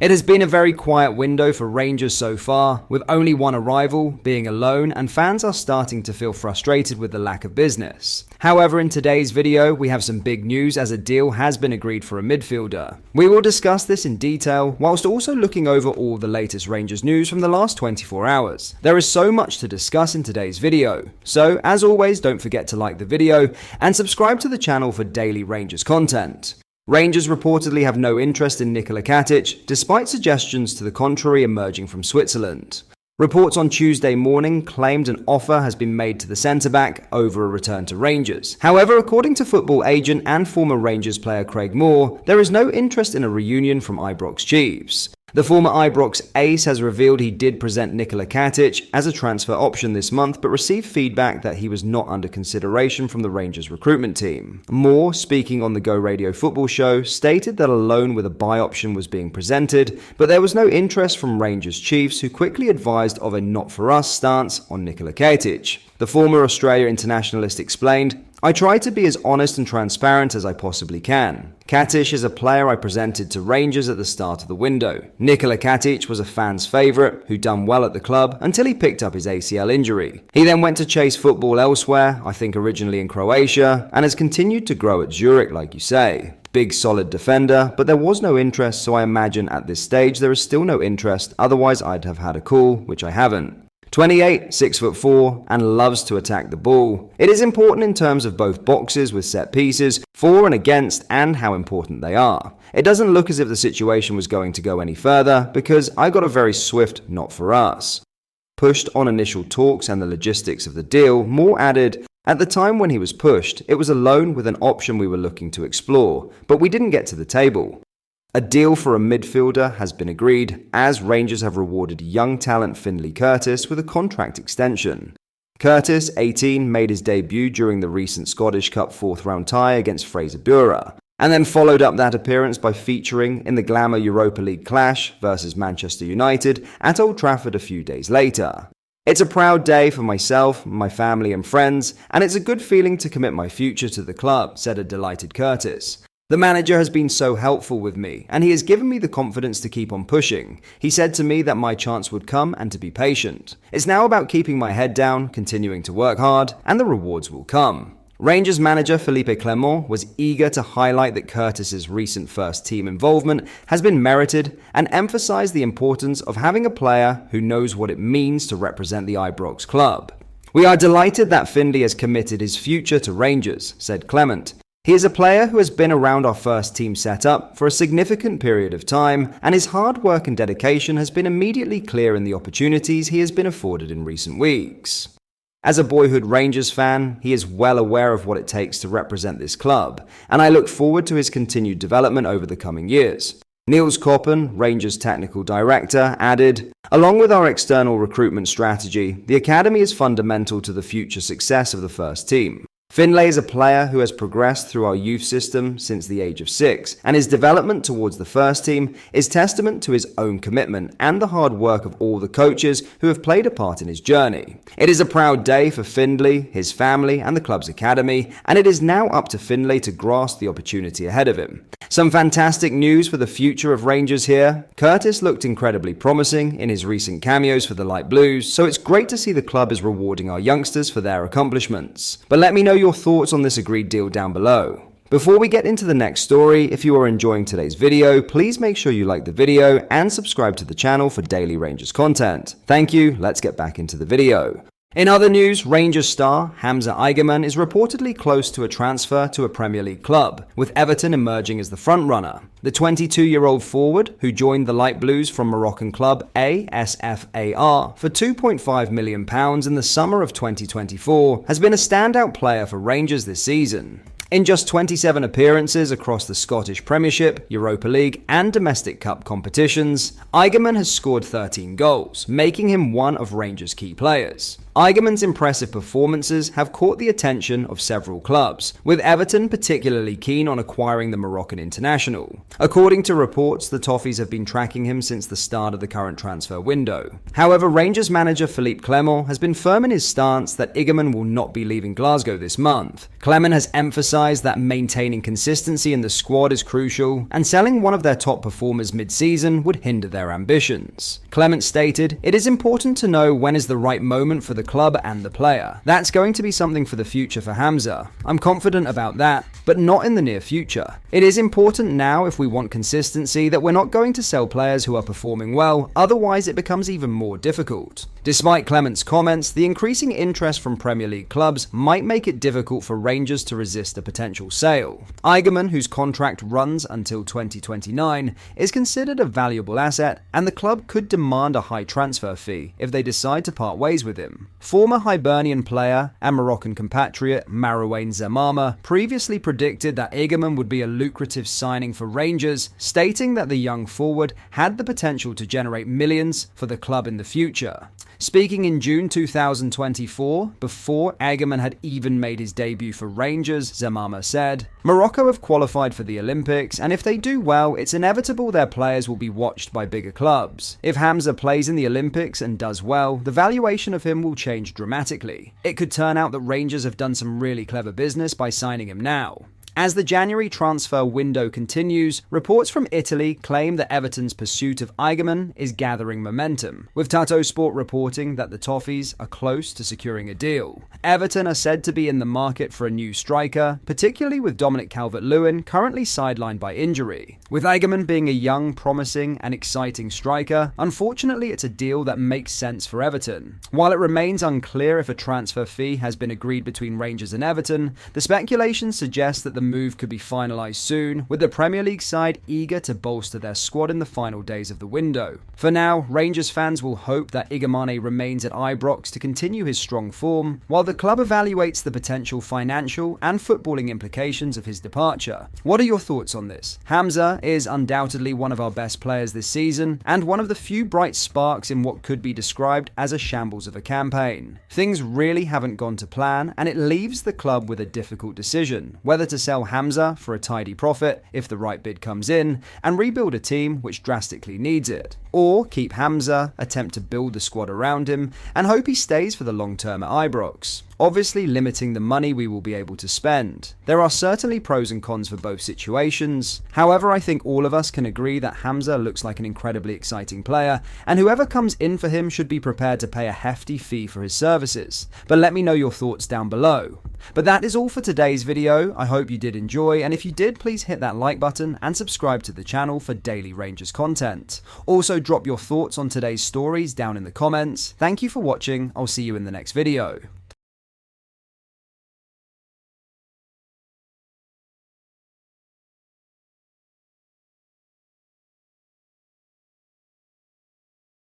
It has been a very quiet window for Rangers so far, with only one arrival, being a loan, and fans are starting to feel frustrated with the lack of business. However, in today's video, we have some big news as a deal has been agreed for a midfielder. We will discuss this in detail, whilst also looking over all the latest Rangers news from the last 24 hours. There is so much to discuss in today's video, so as always, don't forget to like the video and subscribe to the channel for daily Rangers content. Rangers reportedly have no interest in Nikola Katic, despite suggestions to the contrary emerging from Switzerland. Reports on Tuesday morning claimed an offer has been made to the centre-back over a return to Rangers. However, according to football agent and former Rangers player Craig Moore, there is no interest in a reunion from Ibrox Chiefs. The former Ibrox ace has revealed he did present Nikola Katic as a transfer option this month, but received feedback that he was not under consideration from the Rangers recruitment team. Moore, speaking on the Go Radio football show, stated that a loan with a buy option was being presented, but there was no interest from Rangers Chiefs, who quickly advised of a not-for-us stance on Nikola Katic. The former Australia internationalist explained, "I try to be as honest and transparent as I possibly can. Katic is a player I presented to Rangers at the start of the window. Nikola Katic was a fan's favourite who done well at the club until he picked up his ACL injury. He then went to chase football elsewhere, I think originally in Croatia, and has continued to grow at Zurich, like you say. Big solid defender, but there was no interest, so I imagine at this stage there is still no interest, otherwise I'd have had a call, which I haven't. 28, 6'4", and loves to attack the ball. It is important in terms of both boxes with set pieces, for and against, and how important they are. It doesn't look as if the situation was going to go any further, because I got a very swift not for us." Pushed on initial talks and the logistics of the deal, Moore added, "At the time when he was pushed, it was a loan with an option we were looking to explore, but we didn't get to the table." A deal for a midfielder has been agreed, as Rangers have rewarded young talent Finlay Curtis with a contract extension. Curtis, 18, made his debut during the recent Scottish Cup fourth-round tie against Fraser Bura, and then followed up that appearance by featuring in the Glamour Europa League clash versus Manchester United at Old Trafford a few days later. "It's a proud day for myself, my family and friends, and it's a good feeling to commit my future to the club," said a delighted Curtis. "The manager has been so helpful with me, and he has given me the confidence to keep on pushing. He said to me that my chance would come and to be patient. It's now about keeping my head down, continuing to work hard, and the rewards will come." Rangers manager Philippe Clement was eager to highlight that Curtis's recent first-team involvement has been merited and emphasized the importance of having a player who knows what it means to represent the Ibrox club. "We are delighted that Finlay has committed his future to Rangers," said Clement. "He is a player who has been around our first team setup for a significant period of time, and his hard work and dedication has been immediately clear in the opportunities he has been afforded in recent weeks. As a boyhood Rangers fan, he is well aware of what it takes to represent this club, and I look forward to his continued development over the coming years." Niels Koppen, Rangers technical director, added, "Along with our external recruitment strategy, the academy is fundamental to the future success of the first team. Finlay is a player who has progressed through our youth system since the age of 6, and his development towards the first team is testament to his own commitment and the hard work of all the coaches who have played a part in his journey. It is a proud day for Finlay, his family, and the club's academy, and it is now up to Finlay to grasp the opportunity ahead of him. Some fantastic news for the future of Rangers here. Curtis looked incredibly promising in his recent cameos for the Light Blues, so it's great to see the club is rewarding our youngsters for their accomplishments. But let me know your thoughts on this agreed deal down below. Before we get into the next story, if you are enjoying today's video, please make sure you like the video and subscribe to the channel for daily Rangers content. Thank you, let's get back into the video. In other news, Rangers star Hamza Aygerman is reportedly close to a transfer to a Premier League club, with Everton emerging as the frontrunner. The 22-year-old forward, who joined the Light Blues from Moroccan club ASFAR for £2.5 million in the summer of 2024, has been a standout player for Rangers this season. In just 27 appearances across the Scottish Premiership, Europa League, and domestic cup competitions, Aygerman has scored 13 goals, making him one of Rangers' key players. Eigerman's impressive performances have caught the attention of several clubs, with Everton particularly keen on acquiring the Moroccan international. According to reports, the Toffees have been tracking him since the start of the current transfer window. However, Rangers manager Philippe Clement has been firm in his stance that Eigerman will not be leaving Glasgow this month. Clement has emphasised that maintaining consistency in the squad is crucial, and selling one of their top performers mid-season would hinder their ambitions. Clement stated, "It is important to know when is the right moment for the club and the player. That's going to be something for the future for Hamza. I'm confident about that, but not in the near future. It is important now, if we want consistency, that we're not going to sell players who are performing well, otherwise it becomes even more difficult." Despite Clement's comments, the increasing interest from Premier League clubs might make it difficult for Rangers to resist a potential sale. Eigerman, whose contract runs until 2029, is considered a valuable asset, and the club could demand a high transfer fee if they decide to part ways with him. Former Hibernian player and Moroccan compatriot Marouane Zemama previously predicted that Eigerman would be a lucrative signing for Rangers, stating that the young forward had the potential to generate millions for the club in the future. Speaking in June 2024, before Eigerman had even made his debut for Rangers, Zemama said, "Morocco have qualified for the Olympics, and if they do well, it's inevitable their players will be watched by bigger clubs. If Hamza plays in the Olympics and does well, the valuation of him will change dramatically. It could turn out that Rangers have done some really clever business by signing him now." As the January transfer window continues, reports from Italy claim that Everton's pursuit of Eigerman is gathering momentum, with Tato Sport reporting that the Toffees are close to securing a deal. Everton are said to be in the market for a new striker, particularly with Dominic Calvert-Lewin currently sidelined by injury. With Eigerman being a young, promising and exciting striker, unfortunately it's a deal that makes sense for Everton. While it remains unclear if a transfer fee has been agreed between Rangers and Everton, the speculation suggests that the move could be finalised soon, with the Premier League side eager to bolster their squad in the final days of the window. For now, Rangers fans will hope that Igamane remains at Ibrox to continue his strong form, while the club evaluates the potential financial and footballing implications of his departure. What are your thoughts on this? Hamza is undoubtedly one of our best players this season, and one of the few bright sparks in what could be described as a shambles of a campaign. Things really haven't gone to plan, and it leaves the club with a difficult decision, whether to sell Hamza for a tidy profit if the right bid comes in, and rebuild a team which drastically needs it, or keep Hamza, attempt to build the squad around him, and hope he stays for the long term at Ibrox, obviously limiting the money we will be able to spend. There are certainly pros and cons for both situations. However, I think all of us can agree that Hamza looks like an incredibly exciting player, and whoever comes in for him should be prepared to pay a hefty fee for his services. But let me know your thoughts down below. But that is all for today's video. I hope you did enjoy, and if you did, please hit that like button and subscribe to the channel for daily Rangers content. Also, drop your thoughts on today's stories down in the comments. Thank you for watching. I'll see you in the next video.